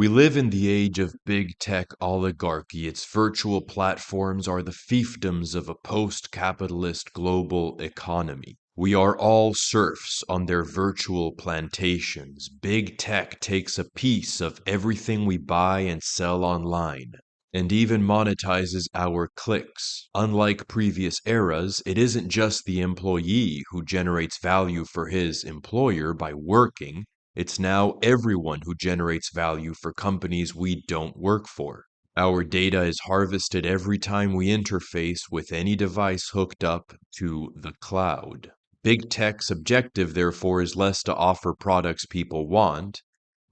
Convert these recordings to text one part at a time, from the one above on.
We live in the age of big tech oligarchy. Its virtual platforms are the fiefdoms of a post-capitalist global economy. We are all serfs on their virtual plantations. Big tech takes a piece of everything we buy and sell online, and even monetizes our clicks. Unlike previous eras, it isn't just the employee who generates value for his employer by working. It's now everyone who generates value for companies we don't work for. Our data is harvested every time we interface with any device hooked up to the cloud. Big tech's objective, therefore, is less to offer products people want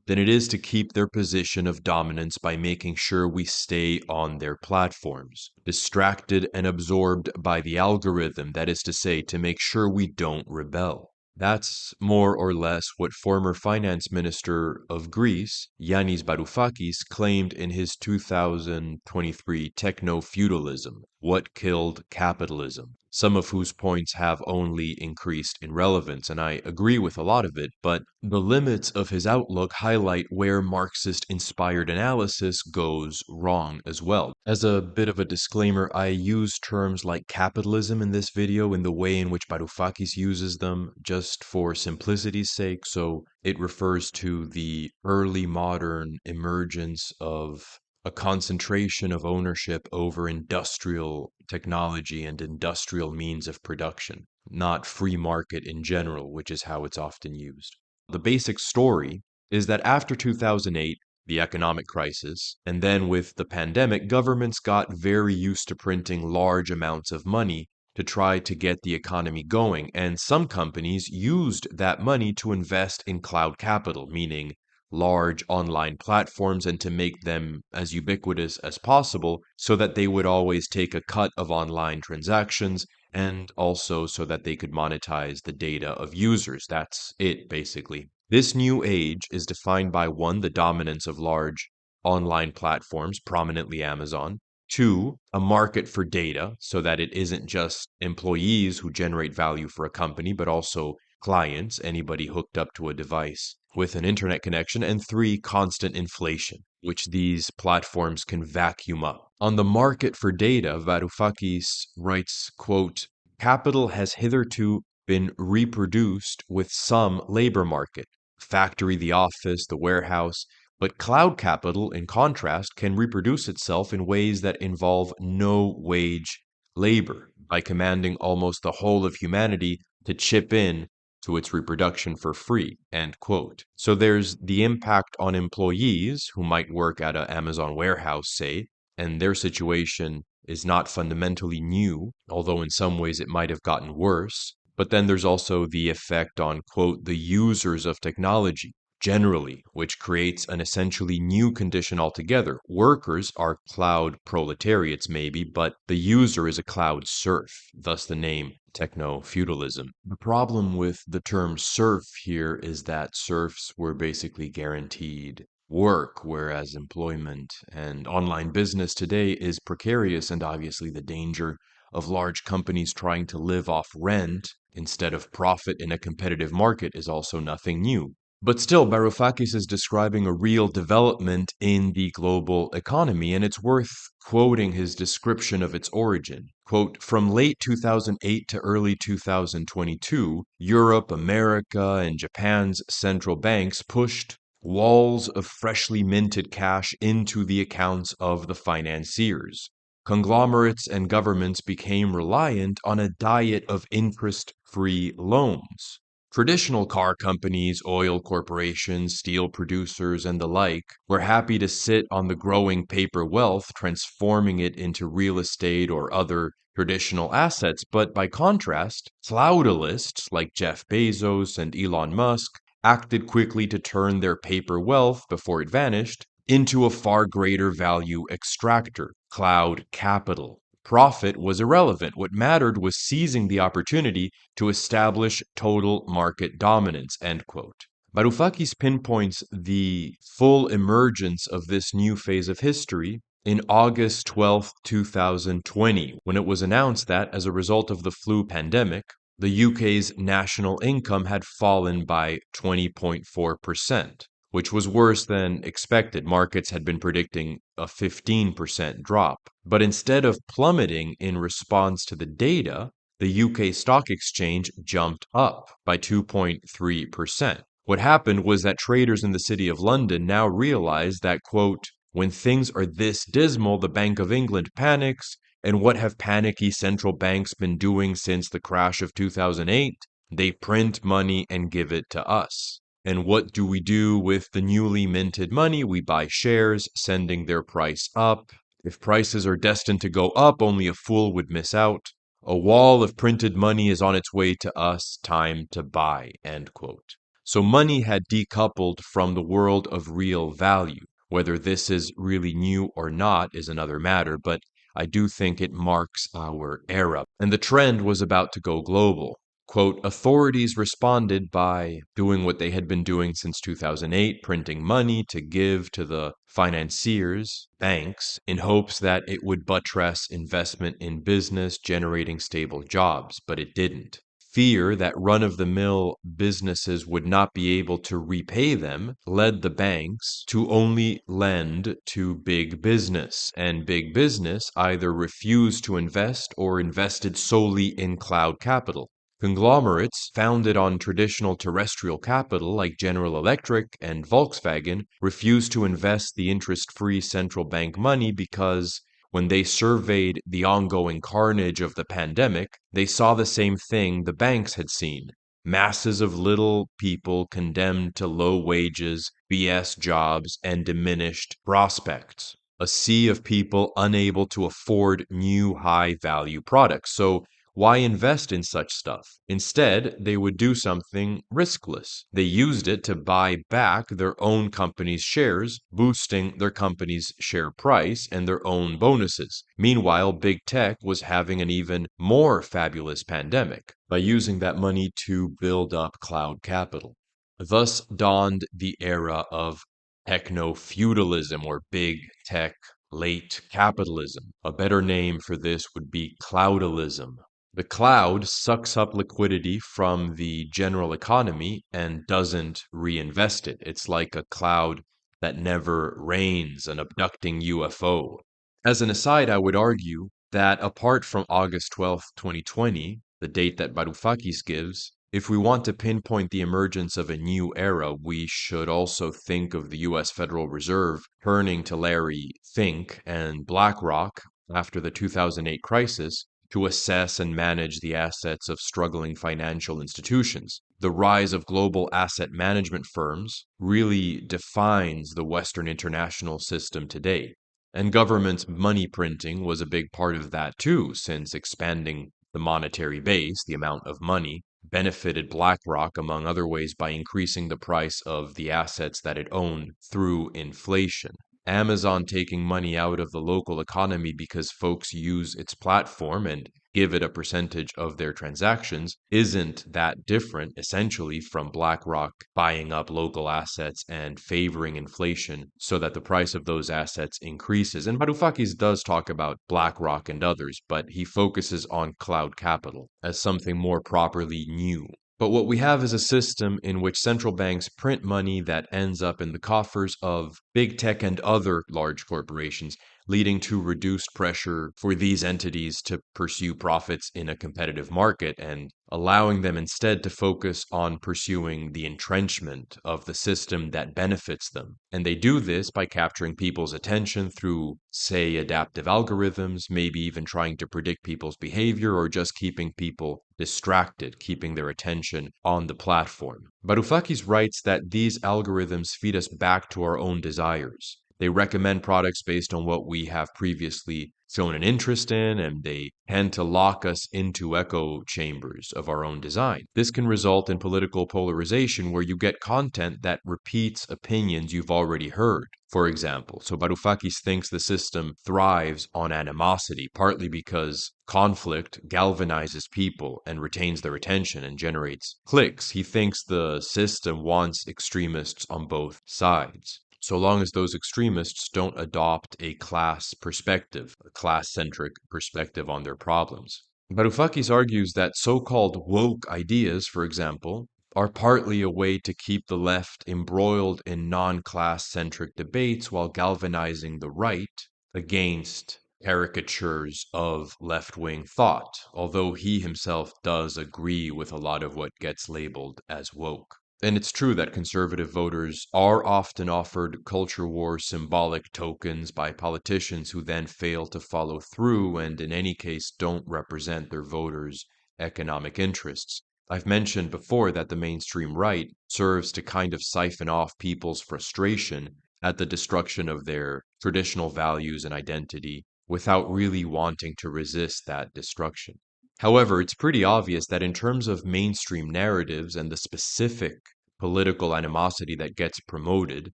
than it is to keep their position of dominance by making sure we stay on their platforms, distracted and absorbed by the algorithm, that is to say, to make sure we don't rebel. That's more or less what former finance minister of Greece, Yanis Varoufakis, claimed in his 2023 Techno-Feudalism, What Killed Capitalism, some of whose points have only increased in relevance, and I agree with a lot of it, but the limits of his outlook highlight where Marxist-inspired analysis goes wrong as well. As a bit of a disclaimer, I use terms like capitalism in this video in the way in which Varoufakis uses them just for simplicity's sake, so it refers to the early modern emergence of a concentration of ownership over industrial technology and industrial means of production, not free market in general, which is how it's often used. The basic story is that after 2008, the economic crisis, and then with the pandemic, governments got very used to printing large amounts of money to try to get the economy going, and some companies used that money to invest in cloud capital, meaning large online platforms, and to make them as ubiquitous as possible so that they would always take a cut of online transactions, and also so that they could monetize the data of users. That's it, basically. This new age is defined by 1, the dominance of large online platforms, prominently Amazon. 2, a market for data, so that it isn't just employees who generate value for a company, but also clients, anybody hooked up to a device with an internet connection. And 3, constant inflation, which these platforms can vacuum up. On the market for data, Varoufakis writes, quote, "Capital has hitherto been reproduced with some labor market, factory, the office, the warehouse, but cloud capital, in contrast, can reproduce itself in ways that involve no wage labor, by commanding almost the whole of humanity to chip in to its reproduction for free," end quote. So there's the impact on employees who might work at an Amazon warehouse, say, and their situation is not fundamentally new, although in some ways it might have gotten worse. But then there's also the effect on, quote, "the users of technology generally," which creates an essentially new condition altogether. Workers are cloud proletariats, maybe, but the user is a cloud serf, thus the name Techno-Feudalism. The problem with the term serf here is that serfs were basically guaranteed work, whereas employment and online business today is precarious, and obviously the danger of large companies trying to live off rent instead of profit in a competitive market is also nothing new. But still, Varoufakis is describing a real development in the global economy, and it's worth quoting his description of its origin. Quote, "From late 2008 to early 2022, Europe, America, and Japan's central banks pushed walls of freshly minted cash into the accounts of the financiers. Conglomerates and governments became reliant on a diet of interest-free loans. Traditional car companies, oil corporations, steel producers, and the like were happy to sit on the growing paper wealth, transforming it into real estate or other traditional assets. But by contrast, cloudalists like Jeff Bezos and Elon Musk acted quickly to turn their paper wealth, before it vanished, into a far greater value extractor, cloud capital. Profit was irrelevant. What mattered was seizing the opportunity to establish total market dominance," end quote. Varoufakis pinpoints the full emergence of this new phase of history in August 12, 2020, when it was announced that, as a result of the flu pandemic, the UK's national income had fallen by 20.4%, which was worse than expected. Markets had been predicting a 15% drop. But instead of plummeting in response to the data, the UK Stock Exchange jumped up by 2.3%. What happened was that traders in the City of London now realized that, quote, when things are this dismal, the Bank of England panics. And what have panicky central banks been doing since the crash of 2008? They print money and give it to us. And what do we do with the newly minted money? We buy shares, sending their price up. If prices are destined to go up, only a fool would miss out. A wall of printed money is on its way to us. Time to buy, end quote. So money had decoupled from the world of real value. Whether this is really new or not is another matter, but I do think it marks our era. And the trend was about to go global. Quote, authorities responded by doing what they had been doing since 2008, printing money to give to the financiers, banks, in hopes that it would buttress investment in business, generating stable jobs, but it didn't. Fear that run-of-the-mill businesses would not be able to repay them led the banks to only lend to big business, and big business either refused to invest or invested solely in cloud capital. Conglomerates founded on traditional terrestrial capital like General Electric and Volkswagen refused to invest the interest-free central bank money because when they surveyed the ongoing carnage of the pandemic, they saw the same thing the banks had seen. Masses of little people condemned to low wages, BS jobs, and diminished prospects. A sea of people unable to afford new high-value products. So why invest in such stuff? Instead, they would do something riskless. They used it to buy back their own company's shares, boosting their company's share price and their own bonuses. Meanwhile, big tech was having an even more fabulous pandemic by using that money to build up cloud capital. Thus dawned the era of techno-feudalism, or big tech late capitalism. A better name for this would be cloudalism. The cloud sucks up liquidity from the general economy and doesn't reinvest it. It's like a cloud that never rains, an abducting UFO. As an aside, I would argue that apart from August 12th, 2020, the date that Varoufakis gives, if we want to pinpoint the emergence of a new era, we should also think of the US Federal Reserve turning to Larry Fink and BlackRock after the 2008 crisis to assess and manage the assets of struggling financial institutions. The rise of global asset management firms really defines the Western international system today. And government money printing was a big part of that too, since expanding the monetary base, the amount of money, benefited BlackRock, among other ways, by increasing the price of the assets that it owned through inflation. Amazon taking money out of the local economy because folks use its platform and give it a percentage of their transactions isn't that different, essentially, from BlackRock buying up local assets and favoring inflation so that the price of those assets increases. And Varoufakis does talk about BlackRock and others, but he focuses on cloud capital as something more properly new. But what we have is a system in which central banks print money that ends up in the coffers of big tech and other large corporations, leading to reduced pressure for these entities to pursue profits in a competitive market and allowing them instead to focus on pursuing the entrenchment of the system that benefits them. And they do this by capturing people's attention through, say, adaptive algorithms, maybe even trying to predict people's behavior or just keeping people distracted, keeping their attention on the platform. Varoufakis writes that these algorithms feed us back to our own desires. They recommend products based on what we have previously shown an interest in, and they tend to lock us into echo chambers of our own design. This can result in political polarization where you get content that repeats opinions you've already heard, for example. So Varoufakis thinks the system thrives on animosity, partly because conflict galvanizes people and retains their attention and generates clicks. He thinks the system wants extremists on both sides, so long as those extremists don't adopt a class perspective, a class-centric perspective on their problems. Varoufakis argues that so-called woke ideas, for example, are partly a way to keep the left embroiled in non-class centric debates while galvanizing the right against caricatures of left-wing thought, although he himself does agree with a lot of what gets labeled as woke. And it's true that conservative voters are often offered culture war symbolic tokens by politicians who then fail to follow through and, in any case, don't represent their voters' economic interests. I've mentioned before that the mainstream right serves to kind of siphon off people's frustration at the destruction of their traditional values and identity without really wanting to resist that destruction. However, it's pretty obvious that in terms of mainstream narratives and the specific political animosity that gets promoted,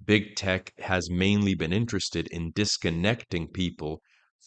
big tech has mainly been interested in disconnecting people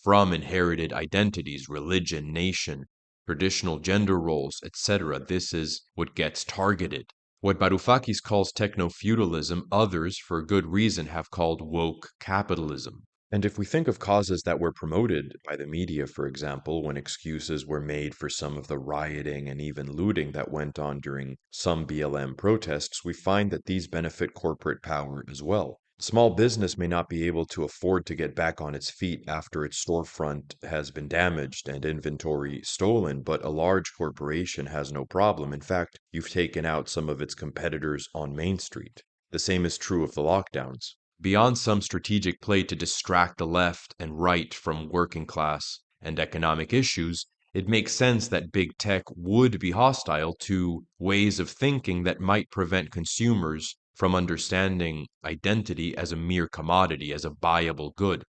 from inherited identities, religion, nation, traditional gender roles, etc. This is what gets targeted. What Varoufakis calls techno-feudalism, others, for good reason, have called woke capitalism. And if we think of causes that were promoted by the media, for example, when excuses were made for some of the rioting and even looting that went on during some BLM protests, we find that these benefit corporate power as well. Small business may not be able to afford to get back on its feet after its storefront has been damaged and inventory stolen, but a large corporation has no problem. In fact, you've taken out some of its competitors on Main Street. The same is true of the lockdowns. Beyond some strategic play to distract the left and right from working class and economic issues, it makes sense that big tech would be hostile to ways of thinking that might prevent consumers from understanding identity as a mere commodity, as a buyable good,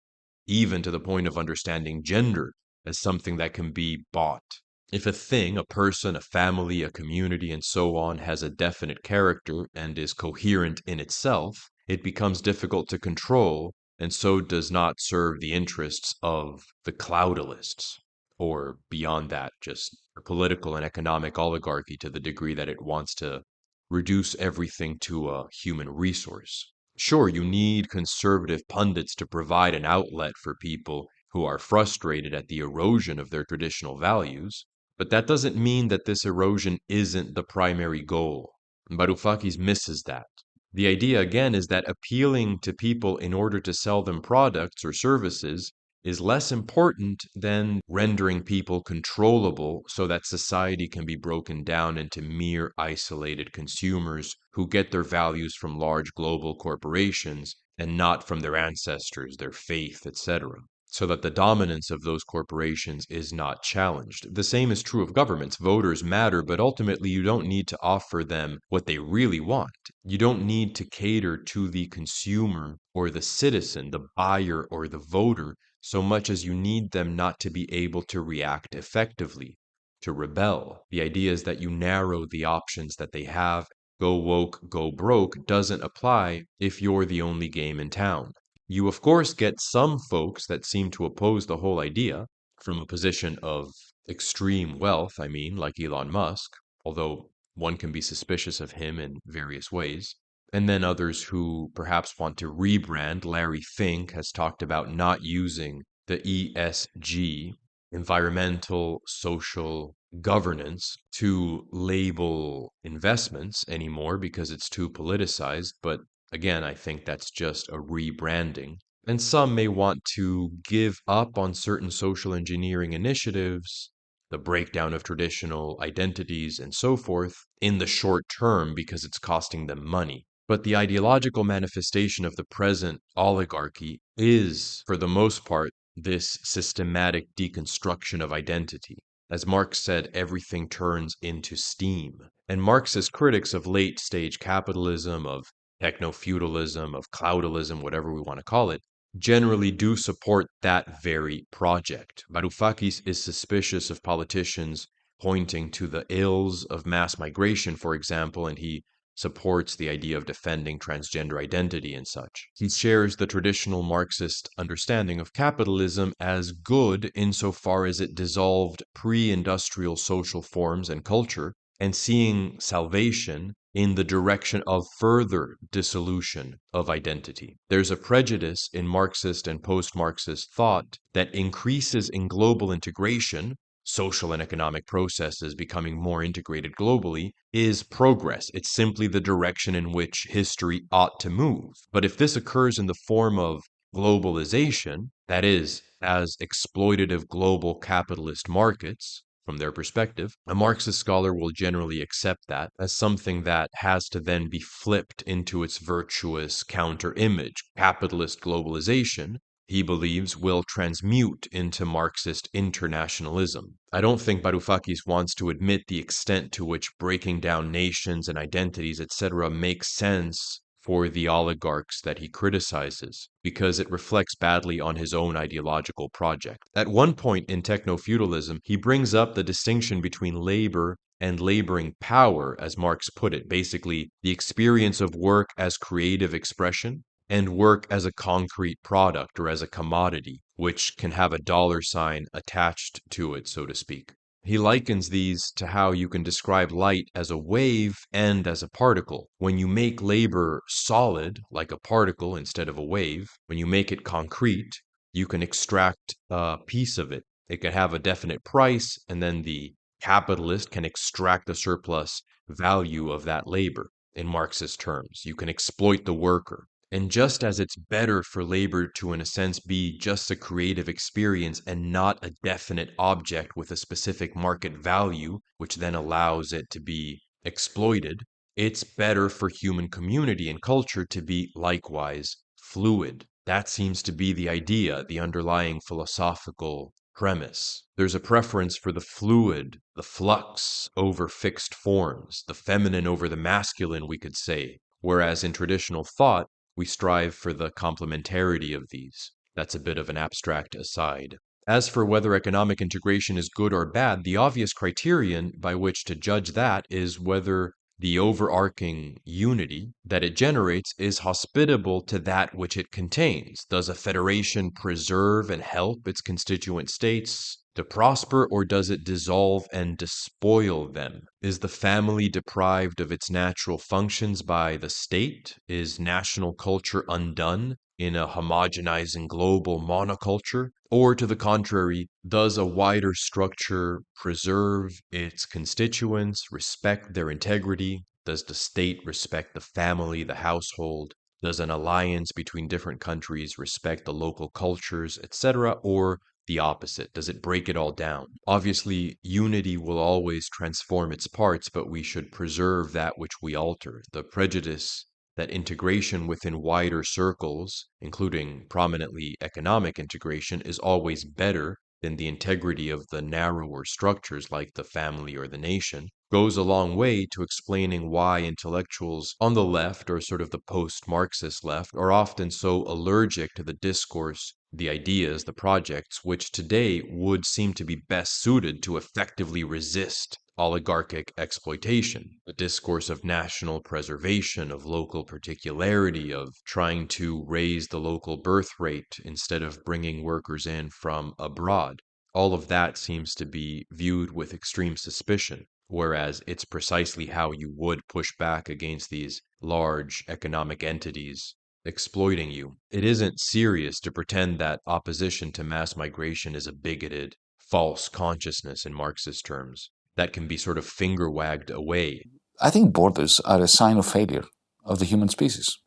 even to the point of understanding gender as something that can be bought. If a thing, a person, a family, a community, and so on has a definite character and is coherent in itself, it becomes difficult to control and so does not serve the interests of the cloudalists, or beyond that, just a political and economic oligarchy to the degree that it wants to reduce everything to a human resource. Sure, you need conservative pundits to provide an outlet for people who are frustrated at the erosion of their traditional values, but that doesn't mean that this erosion isn't the primary goal. Varoufakis misses that. The idea, again, is that appealing to people in order to sell them products or services is less important than rendering people controllable so that society can be broken down into mere isolated consumers who get their values from large global corporations and not from their ancestors, their faith, etc., so that the dominance of those corporations is not challenged. The same is true of governments. Voters matter, but ultimately you don't need to offer them what they really want. You don't need to cater to the consumer or the citizen, the buyer or the voter, so much as you need them not to be able to react effectively, to rebel. The idea is that you narrow the options that they have. Go woke, go broke doesn't apply if you're the only game in town. You, of course, get some folks that seem to oppose the whole idea from a position of extreme wealth, I mean, like Elon Musk, although one can be suspicious of him in various ways. And then others who perhaps want to rebrand. Larry Fink has talked about not using the ESG, environmental, social, governance, to label investments anymore because it's too politicized. But again, I think that's just a rebranding. And some may want to give up on certain social engineering initiatives, the breakdown of traditional identities, and so forth, in the short term because it's costing them money. But the ideological manifestation of the present oligarchy is, for the most part, this systematic deconstruction of identity. As Marx said, everything turns into steam. And Marxist critics of late stage capitalism, of techno-feudalism, of cloudalism, whatever we want to call it, generally do support that very project. Varoufakis is suspicious of politicians pointing to the ills of mass migration, for example, and he supports the idea of defending transgender identity and such. He shares the traditional Marxist understanding of capitalism as good insofar as it dissolved pre-industrial social forms and culture, and seeing salvation in the direction of further dissolution of identity. There's a prejudice in Marxist and post-Marxist thought that increases in global integration social and economic processes becoming more integrated globally is progress. It's simply the direction in which history ought to move. But if this occurs in the form of globalization, that is, as exploitative global capitalist markets, from their perspective, a Marxist scholar will generally accept that as something that has to then be flipped into its virtuous counter image. Capitalist globalization, he believes, will transmute into Marxist internationalism. I don't think Varoufakis wants to admit the extent to which breaking down nations and identities, etc., makes sense for the oligarchs that he criticizes, because it reflects badly on his own ideological project. At one point in Techno-Feudalism, he brings up the distinction between labor and laboring power, as Marx put it, basically the experience of work as creative expression and work as a concrete product or as a commodity, which can have a dollar sign attached to it, so to speak. He likens these to how you can describe light as a wave and as a particle. When you make labor solid, like a particle instead of a wave, when you make it concrete, you can extract a piece of it. It can have a definite price, and then the capitalist can extract the surplus value of that labor. In Marxist terms, you can exploit the worker. And just as it's better for labor to, in a sense, be just a creative experience and not a definite object with a specific market value, which then allows it to be exploited, it's better for human community and culture to be likewise fluid. That seems to be the idea, the underlying philosophical premise. There's a preference for the fluid, the flux over fixed forms, the feminine over the masculine, we could say, whereas in traditional thought, we strive for the complementarity of these. That's a bit of an abstract aside. As for whether economic integration is good or bad, the obvious criterion by which to judge that is whether the overarching unity that it generates is hospitable to that which it contains. Does a federation preserve and help its constituent states to prosper, or does it dissolve and despoil them? Is the family deprived of its natural functions by the state? Is national culture undone in a homogenizing global monoculture? Or to the contrary, does a wider structure preserve its constituents, respect their integrity? Does the state respect the family, the household? Does an alliance between different countries respect the local cultures, etc.? Or the opposite? Does it break it all down? Obviously, unity will always transform its parts, but we should preserve that which we alter. The prejudice that integration within wider circles, including prominently economic integration, is always better than the integrity of the narrower structures like the family or the nation, goes a long way to explaining why intellectuals on the left, or sort of the post-Marxist left, are often so allergic to the discourse, the ideas, the projects, which today would seem to be best suited to effectively resist oligarchic exploitation, a discourse of national preservation, of local particularity, of trying to raise the local birth rate instead of bringing workers in from abroad. All of that seems to be viewed with extreme suspicion, whereas it's precisely how you would push back against these large economic entities exploiting you. It isn't serious to pretend that opposition to mass migration is a bigoted, false consciousness in Marxist terms that can be sort of finger wagged away. I think borders are a sign of failure of the human species.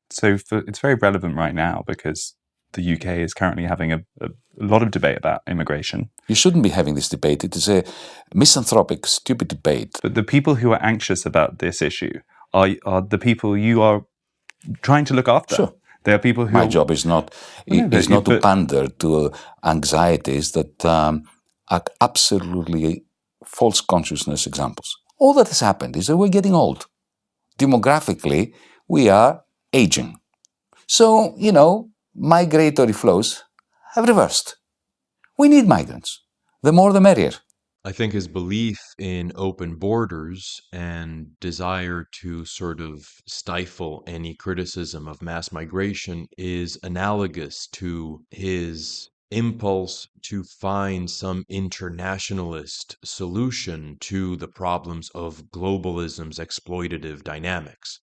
So it's very relevant right now because the UK is currently having a lot of debate about immigration. You shouldn't be having this debate. It is a misanthropic, stupid debate. But the people who are anxious about this issue are the people you are trying to look after. Sure. There are people who My job is not to pander to anxieties that are absolutely false consciousness examples. All that has happened is that we're getting old. Demographically, we are aging. So, migratory flows have reversed. We need migrants. The more the merrier. I think his belief in open borders and desire to sort of stifle any criticism of mass migration is analogous to his impulse to find some internationalist solution to the problems of globalism's exploitative dynamics.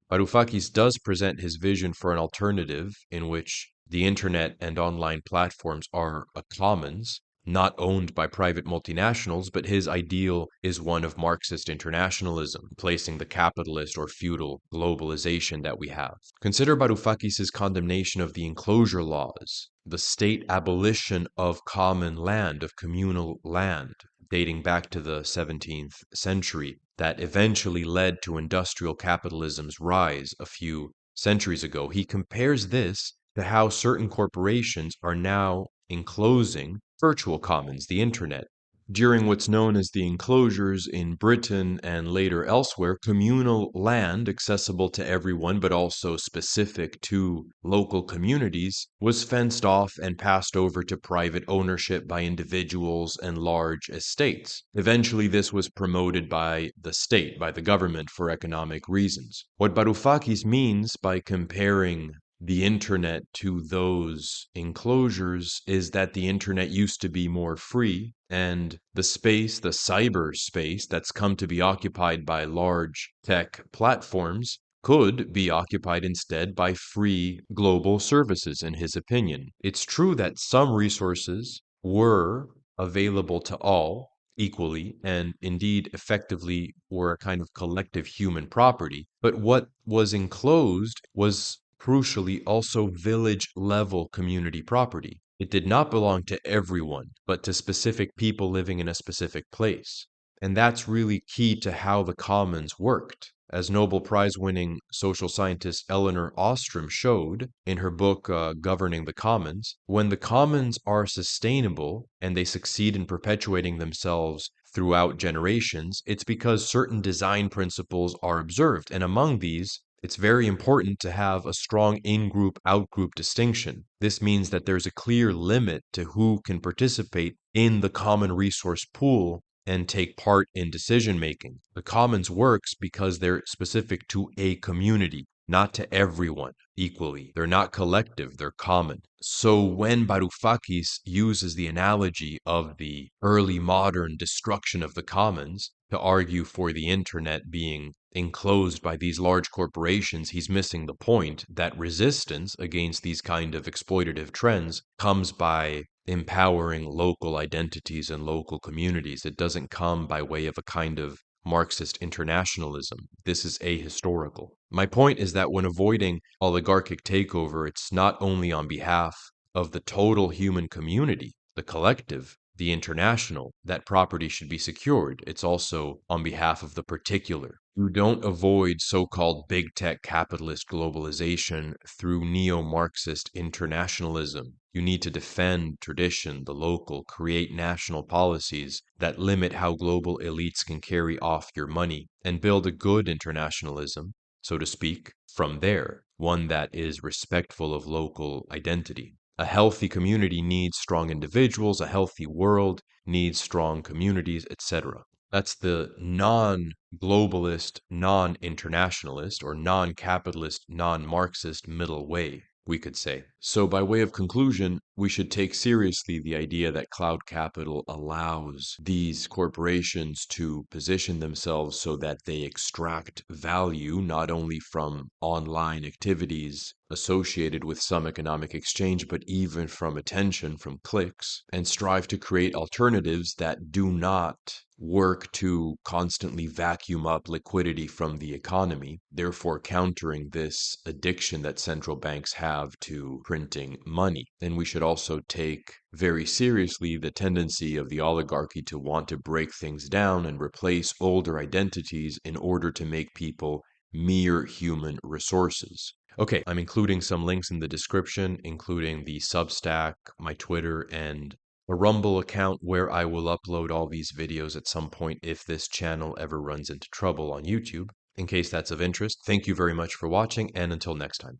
Varoufakis does present his vision for an alternative in which the internet and online platforms are a commons, not owned by private multinationals, but his ideal is one of Marxist internationalism, placing the capitalist or feudal globalization that we have. Consider Varoufakis' condemnation of the enclosure laws, the state abolition of common land, of communal land, dating back to the 17th century, that eventually led to industrial capitalism's rise a few centuries ago. He compares this to how certain corporations are now enclosing virtual commons, the internet. During what's known as the enclosures in Britain and later elsewhere, communal land accessible to everyone but also specific to local communities was fenced off and passed over to private ownership by individuals and large estates. Eventually, this was promoted by the state, by the government, for economic reasons. What Varoufakis means by comparing the internet to those enclosures is that the internet used to be more free, and the space, the cyberspace that's come to be occupied by large tech platforms, could be occupied instead by free global services, in his opinion. It's true that some resources were available to all equally and indeed effectively were a kind of collective human property, but what was enclosed was crucially also village level community property. It did not belong to everyone, but to specific people living in a specific place. And that's really key to how the commons worked. As Nobel Prize winning social scientist Elinor Ostrom showed in her book Governing the Commons, when the commons are sustainable and they succeed in perpetuating themselves throughout generations, it's because certain design principles are observed. And among these, it's very important to have a strong in-group, out-group distinction. This means that there's a clear limit to who can participate in the common resource pool and take part in decision making. The commons works because they're specific to a community, not to everyone equally. They're not collective, they're common. So when Varoufakis uses the analogy of the early modern destruction of the commons to argue for the internet being enclosed by these large corporations, he's missing the point that resistance against these kind of exploitative trends comes by empowering local identities and local communities. It doesn't come by way of a kind of Marxist internationalism. This is ahistorical. My point is that when avoiding oligarchic takeover, it's not only on behalf of the total human community, the collective, the international, that property should be secured. It's also on behalf of the particular. You don't avoid so-called big tech capitalist globalization through neo-Marxist internationalism. You need to defend tradition, the local, create national policies that limit how global elites can carry off your money, and build a good internationalism, so to speak, from there, one that is respectful of local identity. A healthy community needs strong individuals, a healthy world needs strong communities, etc. That's the non-globalist, non-internationalist, or non-capitalist, non-Marxist middle way, we could say. So by way of conclusion, we should take seriously the idea that cloud capital allows these corporations to position themselves so that they extract value not only from online activities associated with some economic exchange, but even from attention, from clicks, and strive to create alternatives that do not work to constantly vacuum up liquidity from the economy, therefore countering this addiction that central banks have to printing money. And we should also take very seriously the tendency of the oligarchy to want to break things down and replace older identities in order to make people mere human resources. Okay, I'm including some links in the description, including the Substack, my Twitter, and a Rumble account where I will upload all these videos at some point if this channel ever runs into trouble on YouTube. In case that's of interest, thank you very much for watching, and until next time.